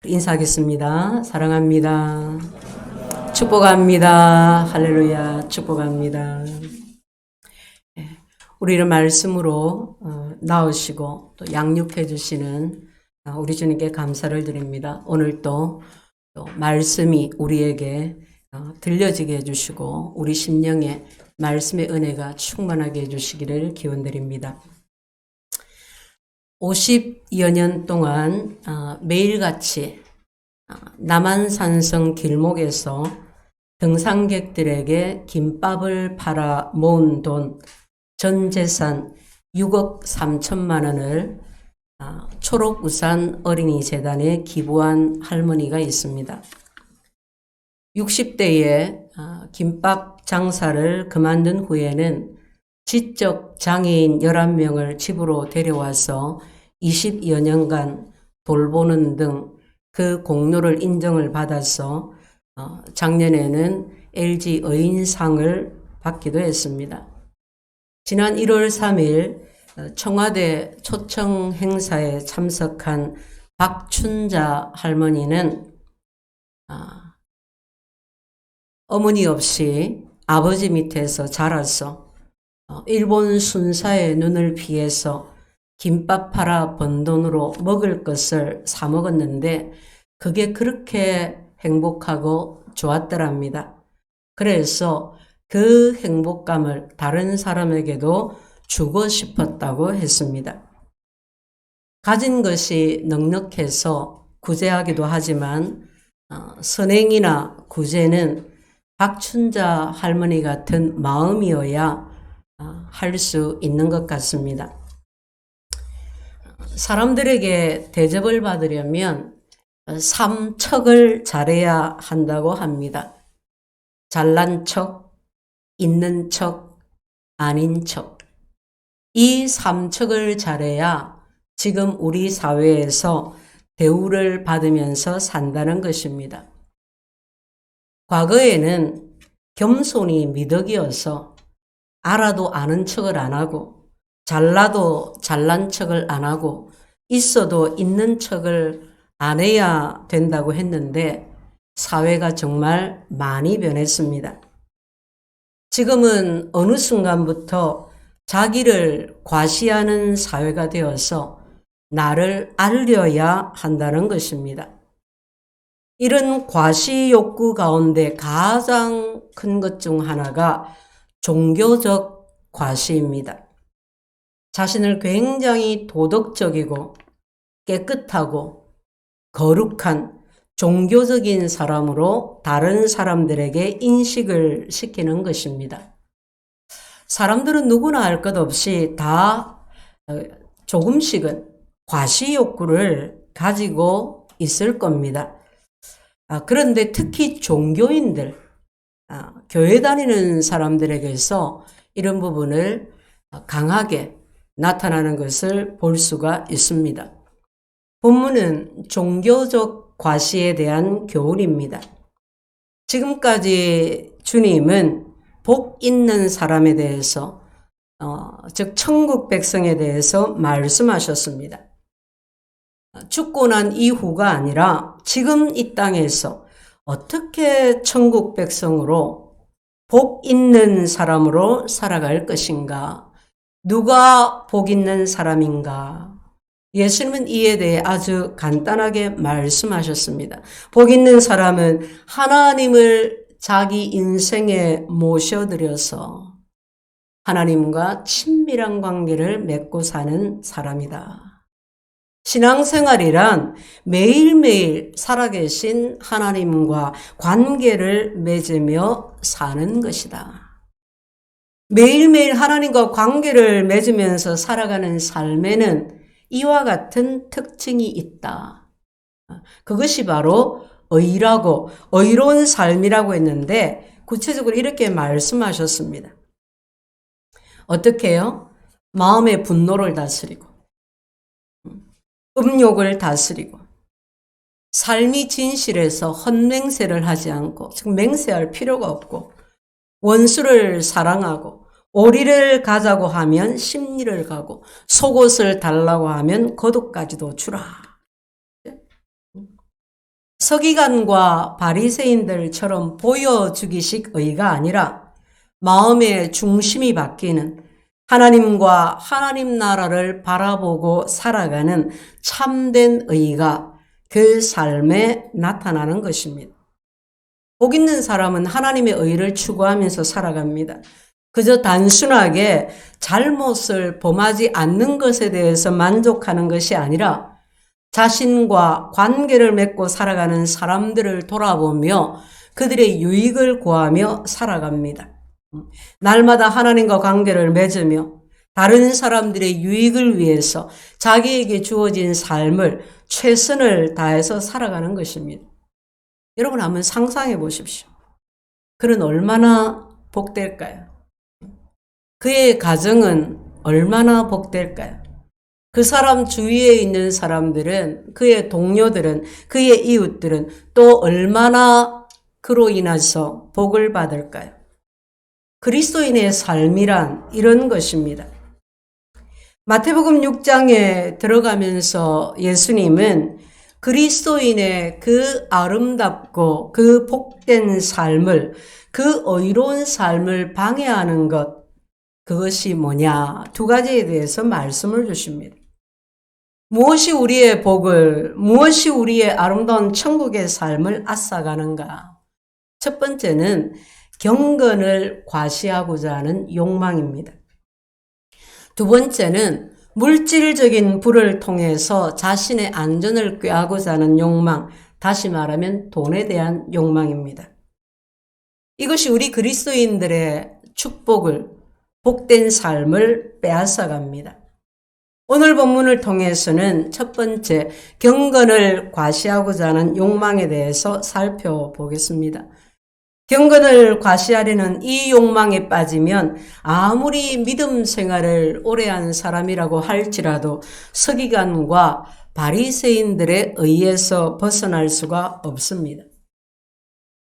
인사하겠습니다. 사랑합니다. 축복합니다. 할렐루야. 축복합니다. 우리를 말씀으로 낳으시고 또 양육해 주시는 우리 주님께 감사를 드립니다. 오늘 또 말씀이 우리에게 들려지게 해주시고 우리 심령에 말씀의 은혜가 충만하게 해주시기를 기원드립니다. 50여 년 동안 매일같이 남한산성 길목에서 등산객들에게 김밥을 팔아 모은 돈 전 재산 6억 3천만 원을 초록우산 어린이재단에 기부한 할머니가 있습니다. 60대에 김밥 장사를 그만둔 후에는 지적 장애인 11명을 집으로 데려와서 20여 년간 돌보는 등 그 공로를 인정을 받아서 작년에는 LG 의인상을 받기도 했습니다. 지난 1월 3일 청와대 초청 행사에 참석한 박춘자 할머니는 어머니 없이 아버지 밑에서 자라서 일본 순사의 눈을 피해서 김밥 팔아 번 돈으로 먹을 것을 사 먹었는데 그게 그렇게 행복하고 좋았더랍니다. 그래서 그 행복감을 다른 사람에게도 주고 싶었다고 했습니다. 가진 것이 넉넉해서 구제하기도 하지만 선행이나 구제는 박춘자 할머니 같은 마음이어야 할 수 있는 것 같습니다. 사람들에게 대접을 받으려면 삼척을 잘해야 한다고 합니다. 잘난 척, 있는 척, 아닌 척. 이 삼척을 잘해야 지금 우리 사회에서 대우를 받으면서 산다는 것입니다. 과거에는 겸손이 미덕이어서 알아도 아는 척을 안 하고 잘나도 잘난 척을 안 하고 있어도 있는 척을 안 해야 된다고 했는데 사회가 정말 많이 변했습니다. 지금은 어느 순간부터 자기를 과시하는 사회가 되어서 나를 알려야 한다는 것입니다. 이런 과시 욕구 가운데 가장 큰 것 중 하나가 종교적 과시입니다. 자신을 굉장히 도덕적이고 깨끗하고 거룩한 종교적인 사람으로 다른 사람들에게 인식을 시키는 것입니다. 사람들은 누구나 알 것 없이 다 조금씩은 과시 욕구를 가지고 있을 겁니다. 그런데 특히 종교인들, 교회 다니는 사람들에게서 이런 부분을 강하게 나타나는 것을 볼 수가 있습니다. 본문은 종교적 과시에 대한 교훈입니다. 지금까지 주님은 복 있는 사람에 대해서 즉 천국 백성에 대해서 말씀하셨습니다. 죽고 난 이후가 아니라 지금 이 땅에서 어떻게 천국 백성으로 복 있는 사람으로 살아갈 것인가? 누가 복 있는 사람인가? 예수님은 이에 대해 아주 간단하게 말씀하셨습니다. 복 있는 사람은 하나님을 자기 인생에 모셔들여서 하나님과 친밀한 관계를 맺고 사는 사람이다. 신앙생활이란 매일매일 살아계신 하나님과 관계를 맺으며 사는 것이다. 매일매일 하나님과 관계를 맺으면서 살아가는 삶에는 이와 같은 특징이 있다. 그것이 바로 의라고 의로운 삶이라고 했는데 구체적으로 이렇게 말씀하셨습니다. 어떻게 해요? 마음의 분노를 다스리고 음욕을 다스리고 삶이 진실해서 헛맹세를 하지 않고 즉 맹세할 필요가 없고 원수를 사랑하고 오리를 가자고 하면 심리를 가고 속옷을 달라고 하면 겉옷까지도 주라. 서기관과 바리새인들처럼 보여주기식 의가 아니라 마음의 중심이 바뀌는 하나님과 하나님 나라를 바라보고 살아가는 참된 의가 그 삶에 나타나는 것입니다. 복 있는 사람은 하나님의 의를 추구하면서 살아갑니다. 그저 단순하게 잘못을 범하지 않는 것에 대해서 만족하는 것이 아니라 자신과 관계를 맺고 살아가는 사람들을 돌아보며 그들의 유익을 구하며 살아갑니다. 날마다 하나님과 관계를 맺으며 다른 사람들의 유익을 위해서 자기에게 주어진 삶을 최선을 다해서 살아가는 것입니다. 여러분 한번 상상해 보십시오. 그는 얼마나 복될까요? 그의 가정은 얼마나 복될까요? 그 사람 주위에 있는 사람들은, 그의 동료들은, 그의 이웃들은 또 얼마나 그로 인해서 복을 받을까요? 그리스도인의 삶이란 이런 것입니다. 마태복음 6장에 들어가면서 예수님은 그리스도인의 그 아름답고 그 복된 삶을, 그 의로운 삶을 방해하는 것, 그것이 뭐냐? 두 가지에 대해서 말씀을 주십니다. 무엇이 우리의 복을, 무엇이 우리의 아름다운 천국의 삶을 앗아가는가? 첫 번째는 경건을 과시하고자 하는 욕망입니다. 두 번째는 물질적인 부를 통해서 자신의 안전을 꾀하고자 하는 욕망, 다시 말하면 돈에 대한 욕망입니다. 이것이 우리 그리스도인들의 축복을, 복된 삶을 빼앗아갑니다. 오늘 본문을 통해서는 첫 번째, 경건을 과시하고자 하는 욕망에 대해서 살펴보겠습니다. 경건을 과시하려는 이 욕망에 빠지면 아무리 믿음 생활을 오래 한 사람이라고 할지라도 서기관과 바리새인들에 의해서 벗어날 수가 없습니다.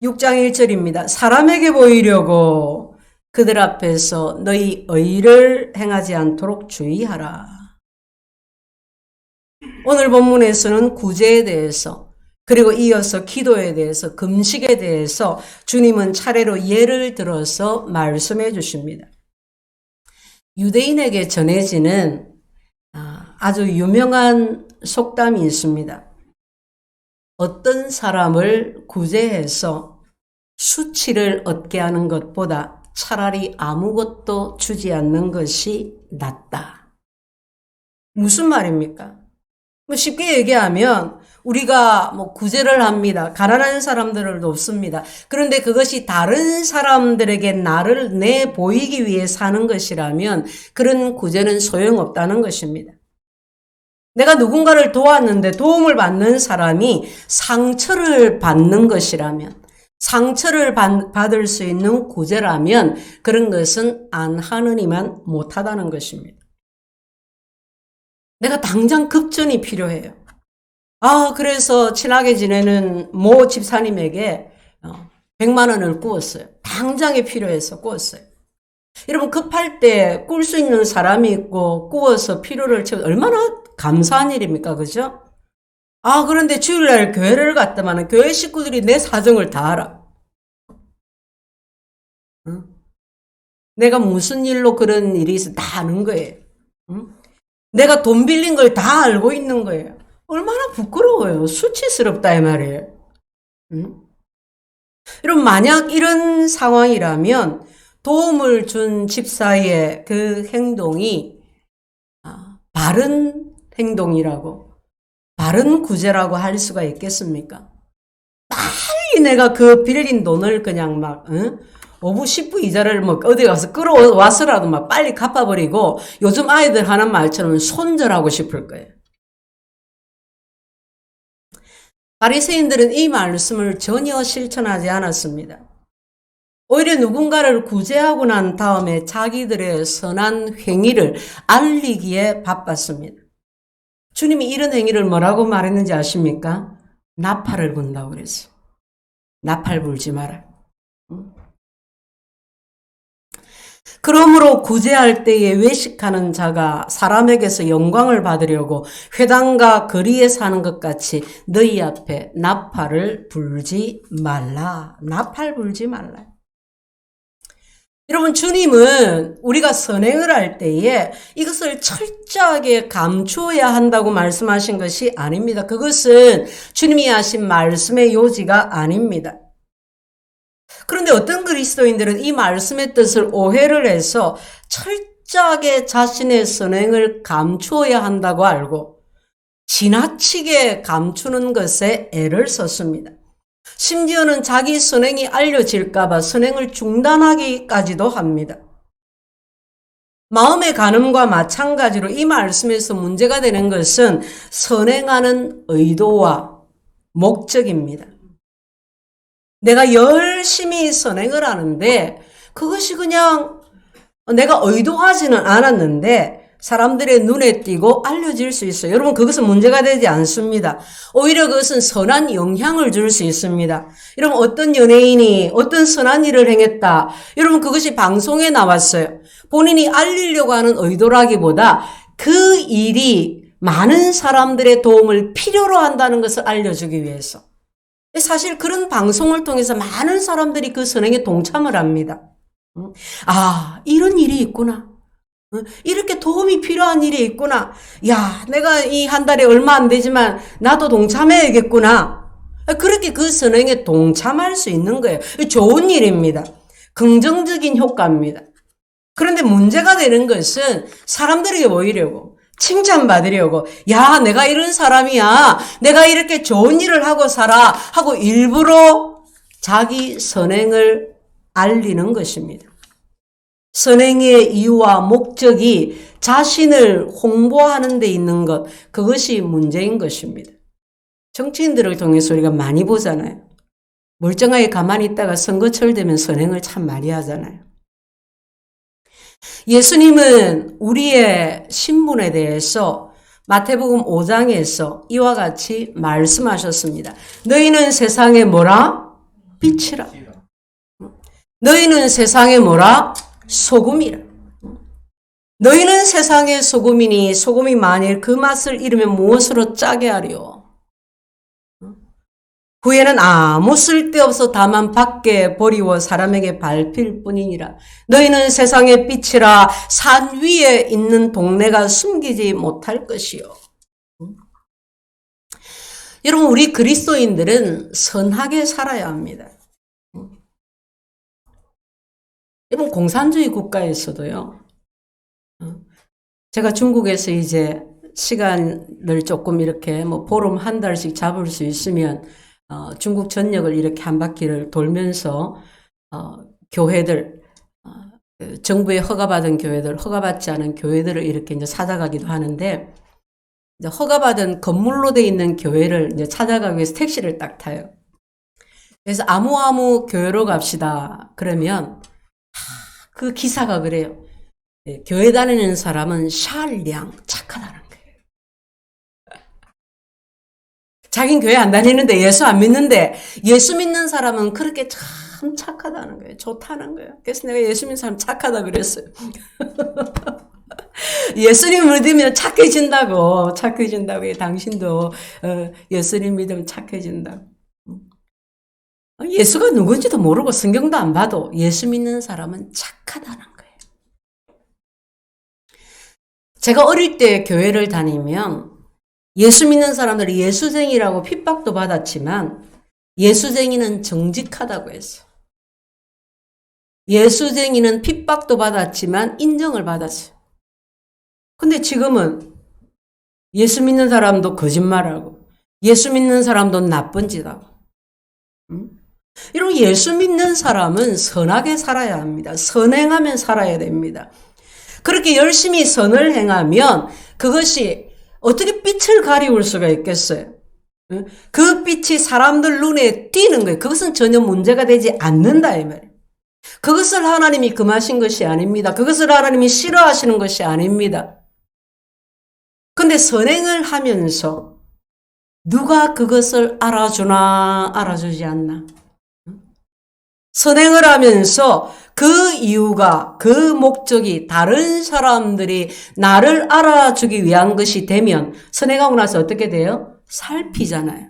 6장 1절입니다. 사람에게 보이려고 그들 앞에서 너희 의를 행하지 않도록 주의하라. 오늘 본문에서는 구제에 대해서, 그리고 이어서 기도에 대해서, 금식에 대해서 주님은 차례로 예를 들어서 말씀해 주십니다. 유대인에게 전해지는 아주 유명한 속담이 있습니다. 어떤 사람을 구제해서 수치를 얻게 하는 것보다 차라리 아무것도 주지 않는 것이 낫다. 무슨 말입니까? 쉽게 얘기하면 우리가 구제를 합니다. 가난한 사람들을 돕습니다. 그런데 그것이 다른 사람들에게 나를 내 보이기 위해 사는 것이라면 그런 구제는 소용없다는 것입니다. 내가 누군가를 도왔는데 도움을 받는 사람이 상처를 받는 것이라면, 상처를 받을 수 있는 구제라면 그런 것은 안 하느니만 못하다는 것입니다. 내가 당장 급전이 필요해요. 그래서 친하게 지내는 모 집사님에게 100만 원을 구웠어요. 당장에 필요해서 구웠어요. 여러분, 급할 때 꿀 수 있는 사람이 있고 구워서 필요를 채워 얼마나 감사한 일입니까? 그죠? 그런데 주일날 교회를 갔더만 교회 식구들이 내 사정을 다 알아. 응? 내가 무슨 일로 그런 일이 있어 다 아는 거예요. 응? 내가 돈 빌린 걸 다 알고 있는 거예요. 얼마나 부끄러워요. 수치스럽다 이 말이에요. 응? 여러분, 만약 이런 상황이라면 도움을 준 집사의 그 행동이 바른 행동이라고, 바른 구제라고 할 수가 있겠습니까? 빨리 내가 그 빌린 돈을 그냥 5부 10부 이자를 어디 가서 끌어와서라도 빨리 갚아버리고 요즘 아이들 하는 말처럼 손절하고 싶을 거예요. 바리새인들은 이 말씀을 전혀 실천하지 않았습니다. 오히려 누군가를 구제하고 난 다음에 자기들의 선한 행위를 알리기에 바빴습니다. 주님이 이런 행위를 뭐라고 말했는지 아십니까? 나팔을 분다고 그랬어요. 나팔 불지 마라. 그러므로 구제할 때에 외식하는 자가 사람에게서 영광을 받으려고 회당과 거리에 사는 것 같이 너희 앞에 나팔을 불지 말라. 나팔 불지 말라. 여러분, 주님은 우리가 선행을 할 때에 이것을 철저하게 감추어야 한다고 말씀하신 것이 아닙니다. 그것은 주님이 하신 말씀의 요지가 아닙니다. 그런데 어떤 그리스도인들은 이 말씀의 뜻을 오해를 해서 철저하게 자신의 선행을 감추어야 한다고 알고 지나치게 감추는 것에 애를 썼습니다. 심지어는 자기 선행이 알려질까봐 선행을 중단하기까지도 합니다. 마음의 간음과 마찬가지로 이 말씀에서 문제가 되는 것은 선행하는 의도와 목적입니다. 내가 열심히 선행을 하는데 그것이 그냥 내가 의도하지는 않았는데 사람들의 눈에 띄고 알려질 수 있어요. 여러분, 그것은 문제가 되지 않습니다. 오히려 그것은 선한 영향을 줄 수 있습니다. 여러분, 어떤 연예인이 어떤 선한 일을 행했다. 여러분, 그것이 방송에 나왔어요. 본인이 알리려고 하는 의도라기보다 그 일이 많은 사람들의 도움을 필요로 한다는 것을 알려주기 위해서. 사실 그런 방송을 통해서 많은 사람들이 그 선행에 동참을 합니다. 아, 이런 일이 있구나. 이렇게 도움이 필요한 일이 있구나. 야, 내가 이 한 달에 얼마 안 되지만 나도 동참해야겠구나. 그렇게 그 선행에 동참할 수 있는 거예요. 좋은 일입니다. 긍정적인 효과입니다. 그런데 문제가 되는 것은 사람들에게 보이려고, 칭찬받으려고, 야, 내가 이런 사람이야. 내가 이렇게 좋은 일을 하고 살아. 하고 일부러 자기 선행을 알리는 것입니다. 선행의 이유와 목적이 자신을 홍보하는 데 있는 것, 그것이 문제인 것입니다. 정치인들을 통해서 우리가 많이 보잖아요. 멀쩡하게 가만히 있다가 선거철 되면 선행을 참 많이 하잖아요. 예수님은 우리의 신분에 대해서 마태복음 5장에서 이와 같이 말씀하셨습니다. 너희는 세상에 뭐라? 빛이라. 너희는 세상에 뭐라? 소금이라. 너희는 세상의 소금이니 소금이 만일 그 맛을 잃으면 무엇으로 짜게 하리요? 후에는 아무 쓸데없어 다만 밖에 버리워 사람에게 밟힐 뿐이니라. 너희는 세상의 빛이라. 산 위에 있는 동네가 숨기지 못할 것이요. 여러분, 우리 그리스도인들은 선하게 살아야 합니다. 여러분, 공산주의 국가에서도요. 제가 중국에서 이제 시간을 조금 이렇게 보름 한 달씩 잡을 수 있으면 중국 전역을 이렇게 한 바퀴를 돌면서 교회들, 정부에 허가받은 교회들, 허가받지 않은 교회들을 이렇게 이제 찾아가기도 하는데, 이제 허가받은 건물로 돼 있는 교회를 이제 찾아가기 위해서 택시를 딱 타요. 그래서 아무 교회로 갑시다. 그러면 그 기사가 그래요. 교회 다니는 사람은 샬량 착하다는 거예요. 자긴 교회 안 다니는데 예수 안 믿는데 예수 믿는 사람은 그렇게 참 착하다는 거예요. 좋다는 거예요. 그래서 내가 예수 믿는 사람 착하다 그랬어요. 예수님 믿으면 착해진다고. 당신도 예수님 믿으면 착해진다고. 예수가 누군지도 모르고 성경도 안 봐도 예수 믿는 사람은 착하다는 거예요. 제가 어릴 때 교회를 다니면 예수 믿는 사람들이 예수쟁이라고 핍박도 받았지만 예수쟁이는 정직하다고 했어요. 예수쟁이는 핍박도 받았지만 인정을 받았어요. 근데 지금은 예수 믿는 사람도 거짓말하고 예수 믿는 사람도 나쁜 짓 하고. 여러분, 예수 믿는 사람은 선하게 살아야 합니다. 선행하면 살아야 됩니다. 그렇게 열심히 선을 행하면 그것이 어떻게 빛을 가리울 수가 있겠어요? 그 빛이 사람들 눈에 띄는 거예요. 그것은 전혀 문제가 되지 않는다 이 말이에요. 그것을 하나님이 금하신 것이 아닙니다. 그것을 하나님이 싫어하시는 것이 아닙니다. 근데 선행을 하면서 누가 그것을 알아주나 알아주지 않나? 선행을 하면서 그 이유가, 그 목적이 다른 사람들이 나를 알아주기 위한 것이 되면 선행하고 나서 어떻게 돼요? 살피잖아요.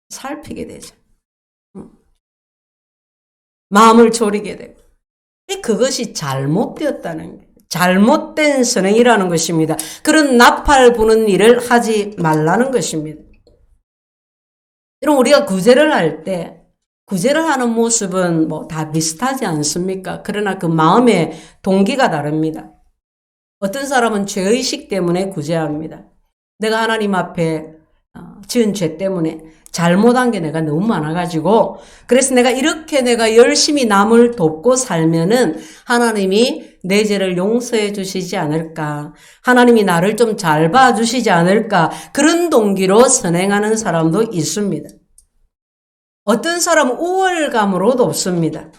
살피게 되죠. 마음을 졸이게 되고. 그것이 잘못되었다는 거예요. 잘못된 선행이라는 것입니다. 그런 나팔 부는 일을 하지 말라는 것입니다. 여러분, 우리가 구제를 할 때, 구제를 하는 모습은 뭐 다 비슷하지 않습니까? 그러나 그 마음의 동기가 다릅니다. 어떤 사람은 죄의식 때문에 구제합니다. 내가 하나님 앞에 지은 죄 때문에 잘못한 게 내가 너무 많아가지고, 그래서 내가 열심히 남을 돕고 살면은 하나님이 내 죄를 용서해 주시지 않을까, 하나님이 나를 좀 잘 봐주시지 않을까, 그런 동기로 선행하는 사람도 있습니다. 어떤 사람은 우월감으로 돕습니다.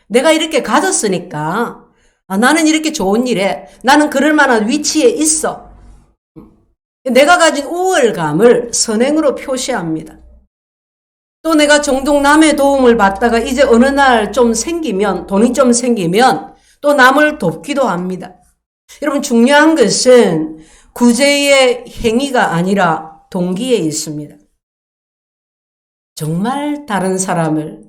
내가 이렇게 가졌으니까, 나는 이렇게 좋은 일에, 나는 그럴 만한 위치에 있어. 내가 가진 우월감을 선행으로 표시합니다. 또 내가 종종 남의 도움을 받다가 이제 어느 날 좀 생기면, 돈이 좀 생기면 또 남을 돕기도 합니다. 여러분, 중요한 것은 구제의 행위가 아니라 동기에 있습니다. 정말 다른 사람을,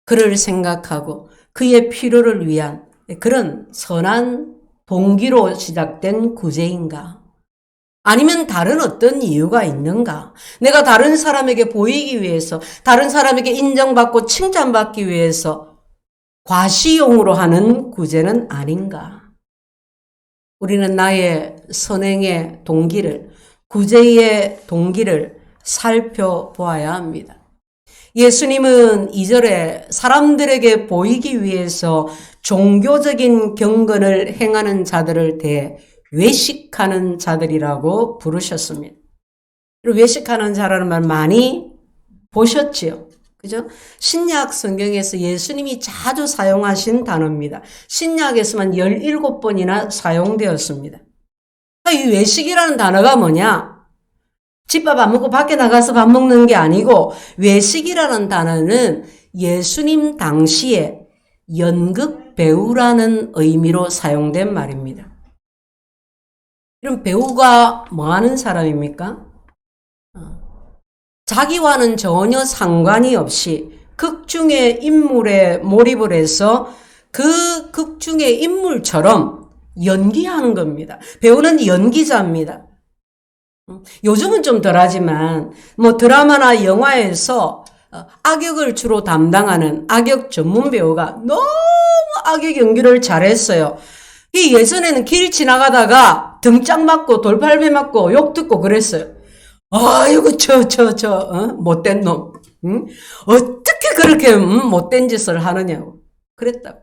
그를 생각하고 그의 필요를 위한 그런 선한 동기로 시작된 구제인가? 아니면 다른 어떤 이유가 있는가? 내가 다른 사람에게 보이기 위해서, 다른 사람에게 인정받고 칭찬받기 위해서 과시용으로 하는 구제는 아닌가? 우리는 나의 선행의 동기를, 구제의 동기를 살펴보아야 합니다. 예수님은 2절에 사람들에게 보이기 위해서 종교적인 경건을 행하는 자들을 대해 외식하는 자들이라고 부르셨습니다. 외식하는 자라는 말 많이 보셨지요? 그죠? 신약 성경에서 예수님이 자주 사용하신 단어입니다. 신약에서만 17번이나 사용되었습니다. 이 외식이라는 단어가 뭐냐? 집밥 안 먹고 밖에 나가서 밥 먹는 게 아니고, 외식이라는 단어는 예수님 당시에 연극 배우라는 의미로 사용된 말입니다. 그럼 배우가 뭐 하는 사람입니까? 자기와는 전혀 상관이 없이 극중의 인물에 몰입을 해서 그 극중의 인물처럼 연기하는 겁니다. 배우는 연기자입니다. 요즘은 좀 덜하지만 뭐 드라마나 영화에서 악역을 주로 담당하는 악역 전문 배우가 너무 악역 연기를 잘했어요. 이 예전에는 길 지나가다가 등짝 맞고 돌팔매 맞고 욕 듣고 그랬어요. 아이고 못된 놈. 응? 어떻게 그렇게 못된 짓을 하느냐고 그랬다고.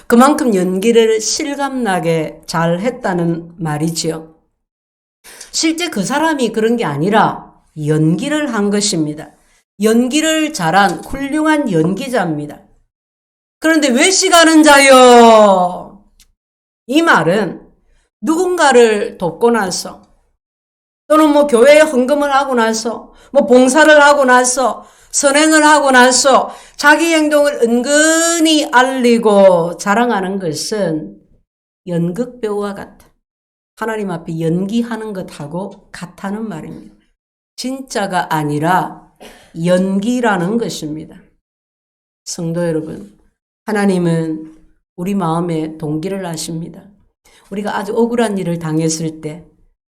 그만큼 연기를 실감나게 잘 했다는 말이지요. 실제 그 사람이 그런 게 아니라 연기를 한 것입니다. 연기를 잘한 훌륭한 연기자입니다. 그런데 외식하는 자요. 이 말은 누군가를 돕고 나서, 또는 뭐 교회에 헌금을 하고 나서, 뭐 봉사를 하고 나서, 선행을 하고 나서 자기 행동을 은근히 알리고 자랑하는 것은 연극 배우와 같아. 하나님 앞에 연기하는 것하고 같다는 말입니다. 진짜가 아니라 연기라는 것입니다. 성도 여러분, 하나님은 우리 마음의 동기를 아십니다. 우리가 아주 억울한 일을 당했을 때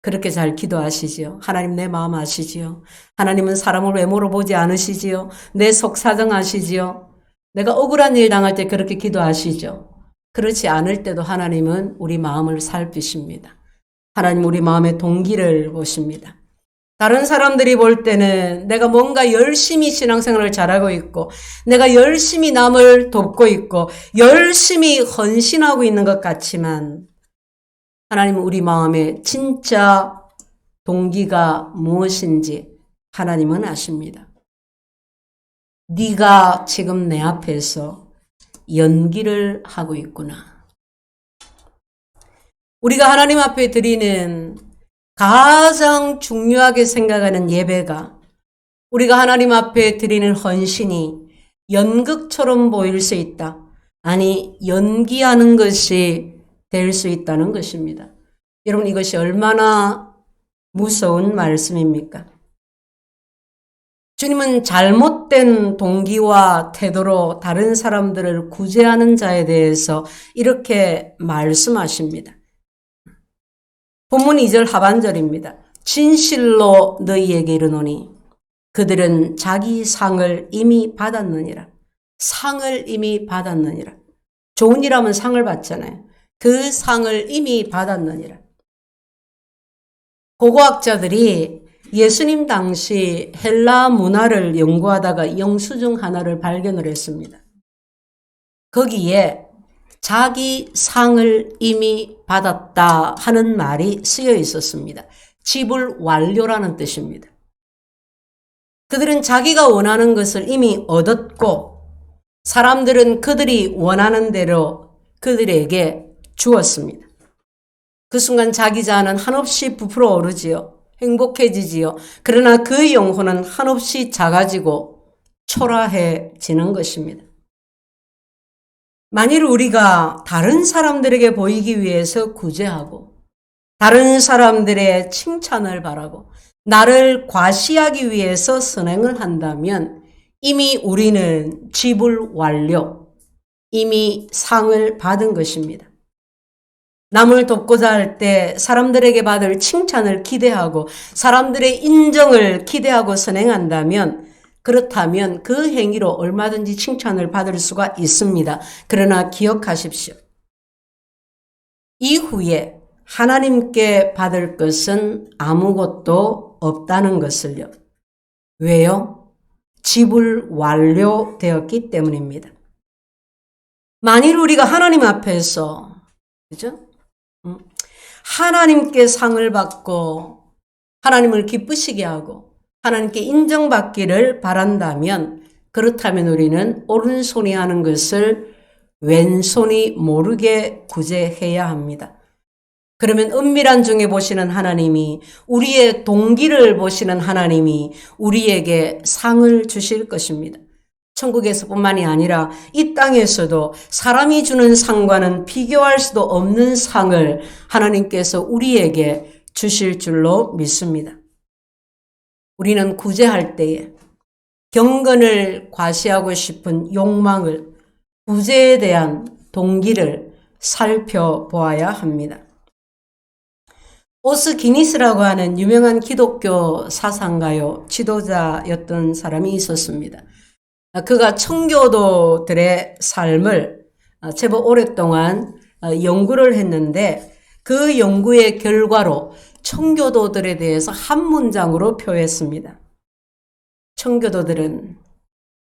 그렇게 잘 기도하시지요. 하나님 내 마음 아시지요. 하나님은 사람을 외모로 보지 않으시지요. 내 속사정 아시지요. 내가 억울한 일 당할 때 그렇게 기도하시죠. 그렇지 않을 때도 하나님은 우리 마음을 살피십니다. 하나님 우리 마음의 동기를 보십니다. 다른 사람들이 볼 때는 내가 뭔가 열심히 신앙생활을 잘하고 있고, 내가 열심히 남을 돕고 있고, 열심히 헌신하고 있는 것 같지만, 하나님은 우리 마음의 진짜 동기가 무엇인지 하나님은 아십니다. 네가 지금 내 앞에서 연기를 하고 있구나. 우리가 하나님 앞에 드리는 가장 중요하게 생각하는 예배가 우리가 하나님 앞에 드리는 헌신이 연극처럼 보일 수 있다. 아니, 연기하는 것이 될 수 있다는 것입니다. 여러분, 이것이 얼마나 무서운 말씀입니까? 주님은 잘못된 동기와 태도로 다른 사람들을 구제하는 자에 대해서 이렇게 말씀하십니다. 본문 2절 하반절입니다. 진실로 너희에게 이르노니 그들은 자기 상을 이미 받았느니라. 상을 이미 받았느니라. 좋은 일 하면 상을 받잖아요. 그 상을 이미 받았느니라. 고고학자들이 예수님 당시 헬라 문화를 연구하다가 영수증 하나를 발견을 했습니다. 거기에 자기 상을 이미 받았다 하는 말이 쓰여 있었습니다. 지불 완료라는 뜻입니다. 그들은 자기가 원하는 것을 이미 얻었고 사람들은 그들이 원하는 대로 그들에게 주었습니다. 그 순간 자기 자아는 한없이 부풀어 오르지요. 행복해지지요. 그러나 그 영혼은 한없이 작아지고 초라해지는 것입니다. 만일 우리가 다른 사람들에게 보이기 위해서 구제하고 다른 사람들의 칭찬을 바라고 나를 과시하기 위해서 선행을 한다면 이미 우리는 지불 완료, 이미 상을 받은 것입니다. 남을 돕고자 할 때 사람들에게 받을 칭찬을 기대하고 사람들의 인정을 기대하고 선행한다면 그렇다면 그 행위로 얼마든지 칭찬을 받을 수가 있습니다. 그러나 기억하십시오. 이후에 하나님께 받을 것은 아무것도 없다는 것을요. 왜요? 지불 완료되었기 때문입니다. 만일 우리가 하나님 앞에서 그죠? 하나님께 상을 받고 하나님을 기쁘시게 하고 하나님께 인정받기를 바란다면 그렇다면 우리는 오른손이 하는 것을 왼손이 모르게 구제해야 합니다. 그러면 은밀한 중에 보시는 하나님이 우리의 동기를 보시는 하나님이 우리에게 상을 주실 것입니다. 천국에서뿐만이 아니라 이 땅에서도 사람이 주는 상과는 비교할 수도 없는 상을 하나님께서 우리에게 주실 줄로 믿습니다. 우리는 구제할 때에 경건을 과시하고 싶은 욕망을 구제에 대한 동기를 살펴보아야 합니다. 오스 기니스라고 하는 유명한 기독교 사상가요, 지도자였던 사람이 있었습니다. 그가 청교도들의 삶을 제법 오랫동안 연구를 했는데 그 연구의 결과로 청교도들에 대해서 한 문장으로 표했습니다. 청교도들은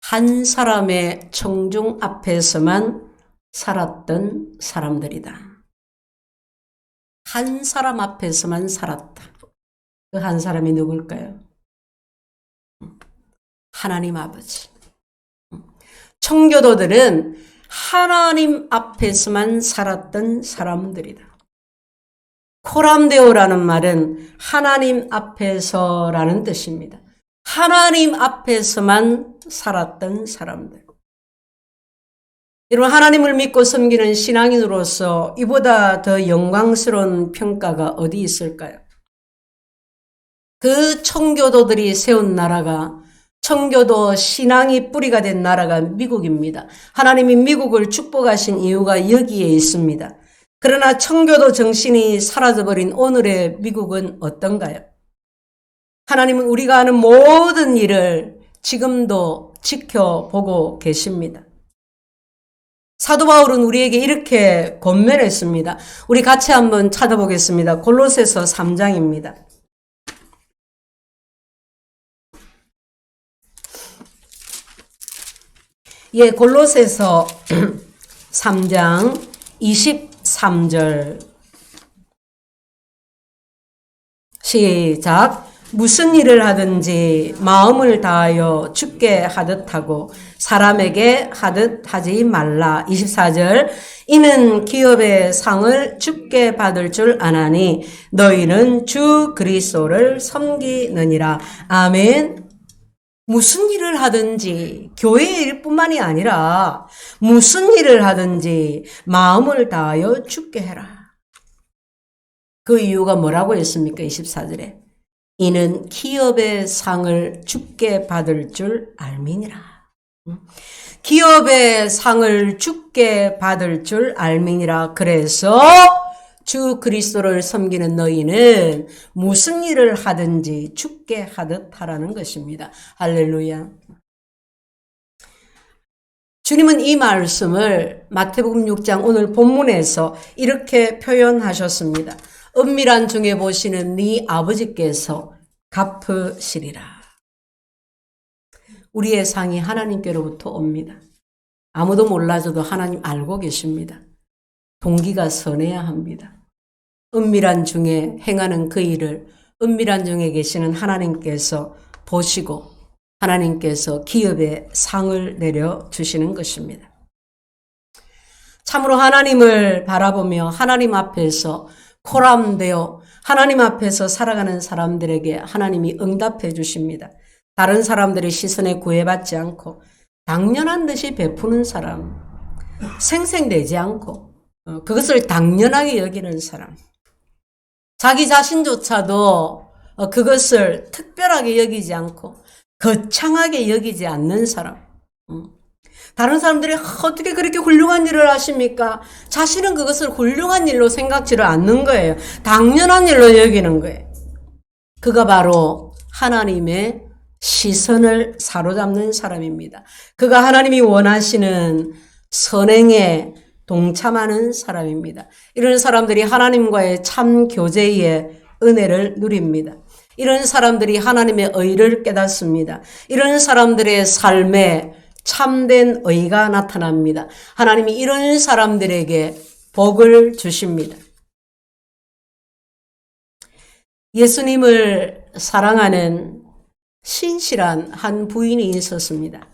한 사람의 청중 앞에서만 살았던 사람들이다. 한 사람 앞에서만 살았다. 그 한 사람이 누굴까요? 하나님 아버지. 청교도들은 하나님 앞에서만 살았던 사람들이다. 코람데오라는 말은 하나님 앞에서라는 뜻입니다. 하나님 앞에서만 살았던 사람들. 여러분, 하나님을 믿고 섬기는 신앙인으로서 이보다 더 영광스러운 평가가 어디 있을까요? 그 청교도들이 세운 나라가 청교도 신앙이 뿌리가 된 나라가 미국입니다. 하나님이 미국을 축복하신 이유가 여기에 있습니다. 그러나 청교도 정신이 사라져버린 오늘의 미국은 어떤가요? 하나님은 우리가 하는 모든 일을 지금도 지켜보고 계십니다. 사도 바울은 우리에게 이렇게 권면했습니다. 우리 같이 한번 찾아보겠습니다. 골로새서 3장입니다. 예, 골로새서 3장 23절 시작. 무슨 일을 하든지 마음을 다하여 주께 하듯 하고 사람에게 하듯 하지 말라. 24절. 이는 기업의 상을 주께 받을 줄 아나니 너희는 주 그리스도를 섬기느니라. 아멘. 무슨 일을 하든지 교회의 일뿐만이 아니라 무슨 일을 하든지 마음을 다하여 주께 해라. 그 이유가 뭐라고 했습니까? 24절에 이는 기업의 상을 주께 받을 줄 알미니라. 기업의 상을 주께 받을 줄 알미니라. 그래서 주 그리스도를 섬기는 너희는 무슨 일을 하든지 주께 하듯 하라는 것입니다. 할렐루야. 주님은 이 말씀을 마태복음 6장 오늘 본문에서 이렇게 표현하셨습니다. 은밀한 중에 보시는 네 아버지께서 갚으시리라. 우리의 상이 하나님께로부터 옵니다. 아무도 몰라줘도 하나님 알고 계십니다. 동기가 선해야 합니다. 은밀한 중에 행하는 그 일을 은밀한 중에 계시는 하나님께서 보시고 하나님께서 기업의 상을 내려주시는 것입니다. 참으로 하나님을 바라보며 하나님 앞에서 코람되어 하나님 앞에서 살아가는 사람들에게 하나님이 응답해 주십니다. 다른 사람들의 시선에 구애받지 않고 당연한 듯이 베푸는 사람, 생생되지 않고 그것을 당연하게 여기는 사람, 자기 자신조차도 그것을 특별하게 여기지 않고 거창하게 여기지 않는 사람. 다른 사람들이 어떻게 그렇게 훌륭한 일을 하십니까? 자신은 그것을 훌륭한 일로 생각지를 않는 거예요. 당연한 일로 여기는 거예요. 그가 바로 하나님의 시선을 사로잡는 사람입니다. 그가 하나님이 원하시는 선행에 동참하는 사람입니다. 이런 사람들이 하나님과의 참 교제의 은혜를 누립니다. 이런 사람들이 하나님의 의를 깨닫습니다. 이런 사람들의 삶에 참된 의가 나타납니다. 하나님이 이런 사람들에게 복을 주십니다. 예수님을 사랑하는 신실한 한 부인이 있었습니다.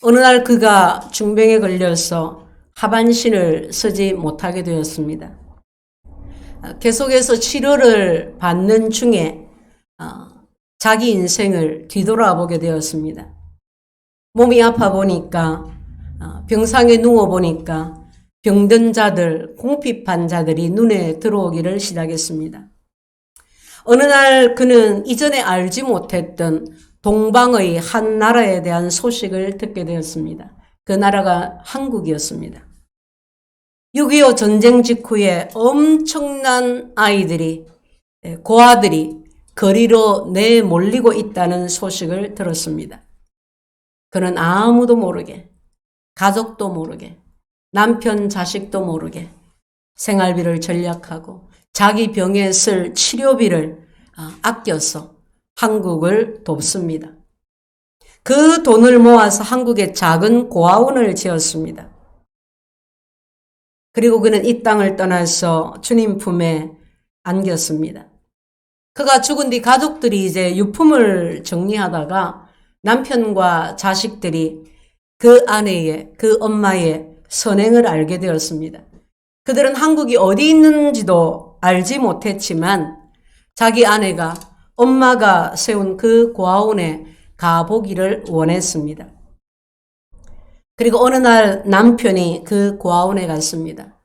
어느 날 그가 중병에 걸려서 하반신을 쓰지 못하게 되었습니다. 계속해서 치료를 받는 중에 자기 인생을 뒤돌아보게 되었습니다. 몸이 아파 보니까 병상에 누워 보니까 병든 자들, 궁핍한 자들이 눈에 들어오기를 시작했습니다. 어느 날 그는 이전에 알지 못했던 동방의 한 나라에 대한 소식을 듣게 되었습니다. 그 나라가 한국이었습니다. 6.25 전쟁 직후에 엄청난 아이들이, 고아들이 거리로 내몰리고 있다는 소식을 들었습니다. 그는 아무도 모르게, 가족도 모르게, 남편, 자식도 모르게 생활비를 절약하고 자기 병에 쓸 치료비를 아껴서 한국을 돕습니다. 그 돈을 모아서 한국에 작은 고아원을 지었습니다. 그리고 그는 이 땅을 떠나서 주님 품에 안겼습니다. 그가 죽은 뒤 가족들이 이제 유품을 정리하다가 남편과 자식들이 그 아내의, 그 엄마의 선행을 알게 되었습니다. 그들은 한국이 어디 있는지도 알지 못했지만 자기 아내가 엄마가 세운 그 고아원에 가보기를 원했습니다. 그리고 어느 날 남편이 그 고아원에 갔습니다.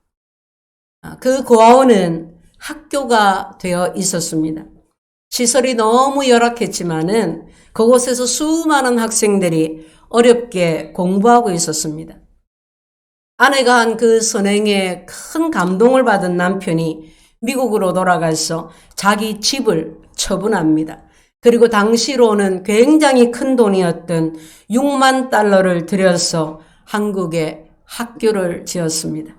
그 고아원은 학교가 되어 있었습니다. 시설이 너무 열악했지만은 그곳에서 수많은 학생들이 어렵게 공부하고 있었습니다. 아내가 한 그 선행에 큰 감동을 받은 남편이 미국으로 돌아가서 자기 집을 처분합니다. 그리고 당시로는 굉장히 큰 돈이었던 6만 달러를 들여서 한국에 학교를 지었습니다.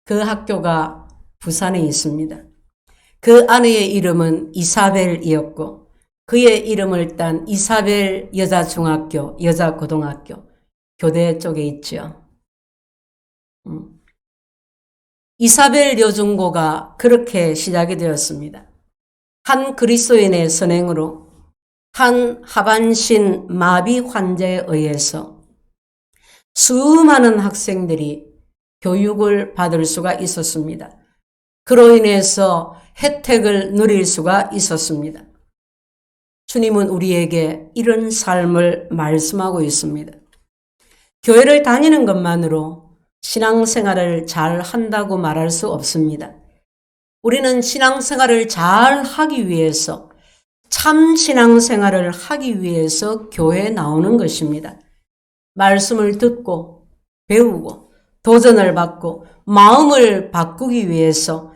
그 학교가 부산에 있습니다. 그 아내의 이름은 이사벨이었고 그의 이름을 딴 이사벨 여자중학교, 여자고등학교, 교대 쪽에 있죠. 이사벨 여중고가 그렇게 시작이 되었습니다. 한 그리스도인의 선행으로 한 하반신 마비 환자에 의해서 수많은 학생들이 교육을 받을 수가 있었습니다. 그로 인해서 혜택을 누릴 수가 있었습니다. 주님은 우리에게 이런 삶을 말씀하고 있습니다. 교회를 다니는 것만으로 신앙생활을 잘 한다고 말할 수 없습니다. 우리는 신앙생활을 잘 하기 위해서, 참 신앙생활을 하기 위해서 교회에 나오는 것입니다. 말씀을 듣고 배우고 도전을 받고 마음을 바꾸기 위해서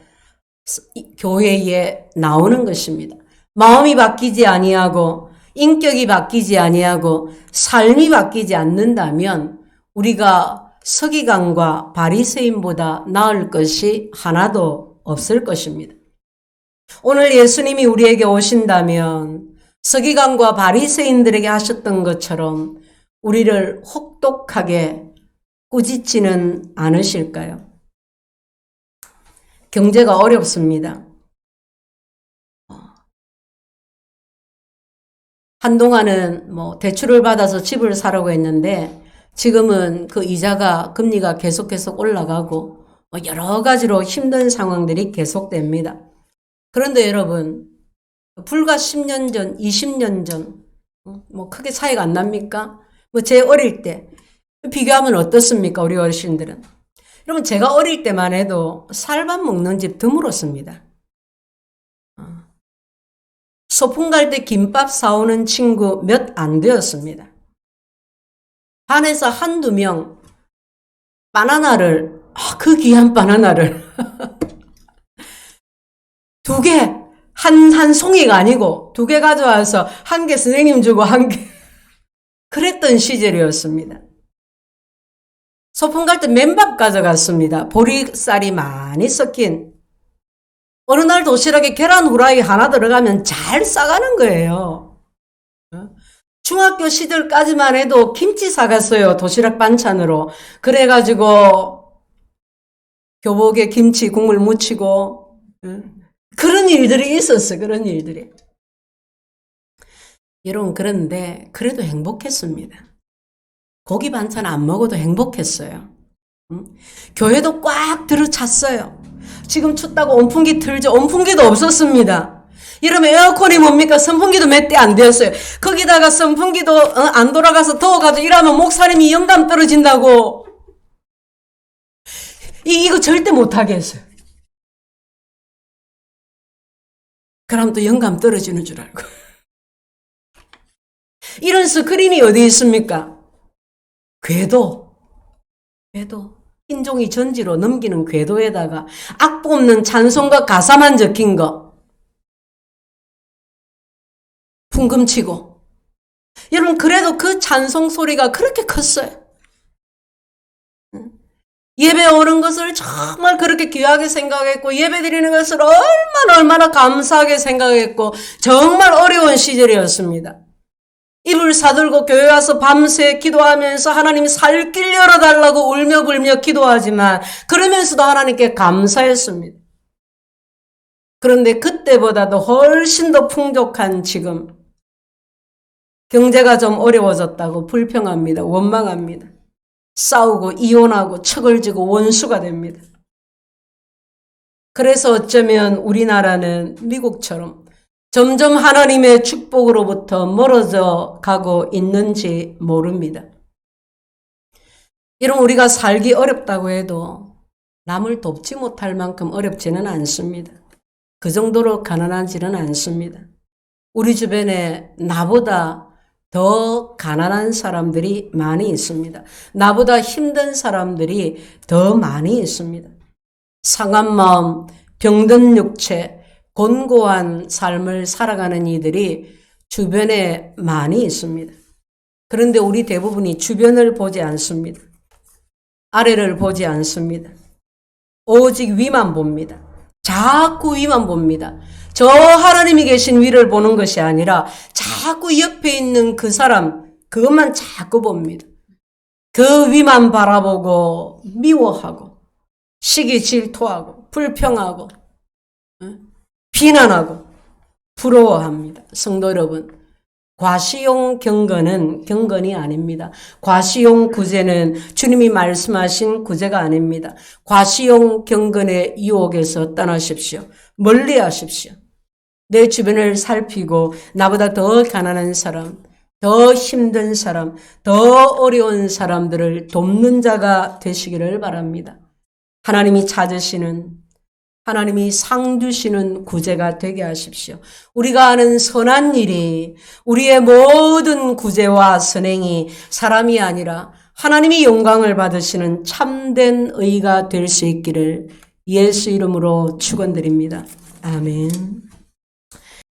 교회에 나오는 것입니다. 마음이 바뀌지 아니하고 인격이 바뀌지 아니하고 삶이 바뀌지 않는다면 우리가 서기관과 바리새인보다 나을 것이 하나도 없을 것입니다. 오늘 예수님이 우리에게 오신다면 서기관과 바리새인들에게 하셨던 것처럼 우리를 혹독하게 꾸짖지는 않으실까요? 경제가 어렵습니다. 한동안은 대출을 받아서 집을 사려고 했는데 지금은 그 이자가 금리가 계속 올라가고 여러 가지로 힘든 상황들이 계속됩니다. 그런데 여러분, 불과 10년 전, 20년 전, 크게 차이가 안 납니까? 제 어릴 때 비교하면 어떻습니까? 우리 어르신들은. 여러분, 제가 어릴 때만 해도 쌀밥 먹는 집 드물었습니다. 소풍 갈 때 김밥 사오는 친구 몇 안 되었습니다. 반에서 한두 명 바나나를, 그 귀한 바나나를 두 개, 한 송이가 아니고 두 개 가져와서 한 개 선생님 주고 한 개 그랬던 시절이었습니다. 소풍 갈 때 맨밥 가져갔습니다. 보리쌀이 많이 섞인. 어느 날 도시락에 계란 후라이 하나 들어가면 잘 싸가는 거예요. 중학교 시절까지만 해도 김치 사갔어요. 도시락 반찬으로. 그래가지고 교복에 김치 국물 묻히고 그런 일들이 있었어요. 그런 일들이. 여러분, 그런데 그래도 행복했습니다. 고기 반찬 안 먹어도 행복했어요. 교회도 꽉 들어찼어요. 지금 춥다고 온풍기 틀죠. 온풍기도 없었습니다. 이러면 에어컨이 뭡니까? 선풍기도 몇 대 안 되었어요. 거기다가 선풍기도 안 돌아가서 더워가지고 이러면 목사님이 영감 떨어진다고. 이거 절대 못하게 했어요. 그럼 또 영감 떨어지는 줄 알고. 이런 스크린이 어디 있습니까? 궤도. 흰종이 전지로 넘기는 궤도에다가 악보 없는 찬송과 가사만 적힌 거. 풍금치고. 여러분, 그래도 그 찬송 소리가 그렇게 컸어요. 예배 오는 것을 정말 그렇게 귀하게 생각했고 예배 드리는 것을 얼마나 감사하게 생각했고 정말 어려운 시절이었습니다. 이불 사들고 교회 와서 밤새 기도하면서 하나님 살길 열어달라고 울며불며 기도하지만 그러면서도 하나님께 감사했습니다. 그런데 그때보다도 훨씬 더 풍족한 지금 경제가 좀 어려워졌다고 불평합니다. 원망합니다. 싸우고 이혼하고 척을 지고 원수가 됩니다. 그래서 어쩌면 우리나라는 미국처럼 점점 하나님의 축복으로부터 멀어져 가고 있는지 모릅니다. 이런 우리가 살기 어렵다고 해도 남을 돕지 못할 만큼 어렵지는 않습니다. 그 정도로 가난하지는 않습니다. 우리 주변에 나보다 더 가난한 사람들이 많이 있습니다. 나보다 힘든 사람들이 더 많이 있습니다. 상한 마음, 병든 육체, 곤고한 삶을 살아가는 이들이 주변에 많이 있습니다. 그런데 우리 대부분이 주변을 보지 않습니다. 아래를 보지 않습니다. 오직 위만 봅니다. 자꾸 위만 봅니다. 저 하나님이 계신 위를 보는 것이 아니라 자꾸 옆에 있는 그 사람, 그것만 자꾸 봅니다. 그 위만 바라보고 미워하고 시기 질투하고 불평하고 비난하고 부러워합니다. 성도 여러분, 과시용 경건은 경건이 아닙니다. 과시용 구제는 주님이 말씀하신 구제가 아닙니다. 과시용 경건의 유혹에서 떠나십시오. 멀리 하십시오. 내 주변을 살피고 나보다 더 가난한 사람, 더 힘든 사람, 더 어려운 사람들을 돕는 자가 되시기를 바랍니다. 하나님이 찾으시는, 하나님이 상 주시는 구제가 되게 하십시오. 우리가 하는 선한 일이, 우리의 모든 구제와 선행이 사람이 아니라 하나님이 영광을 받으시는 참된 의가 될 수 있기를 예수 이름으로 축원드립니다. 아멘.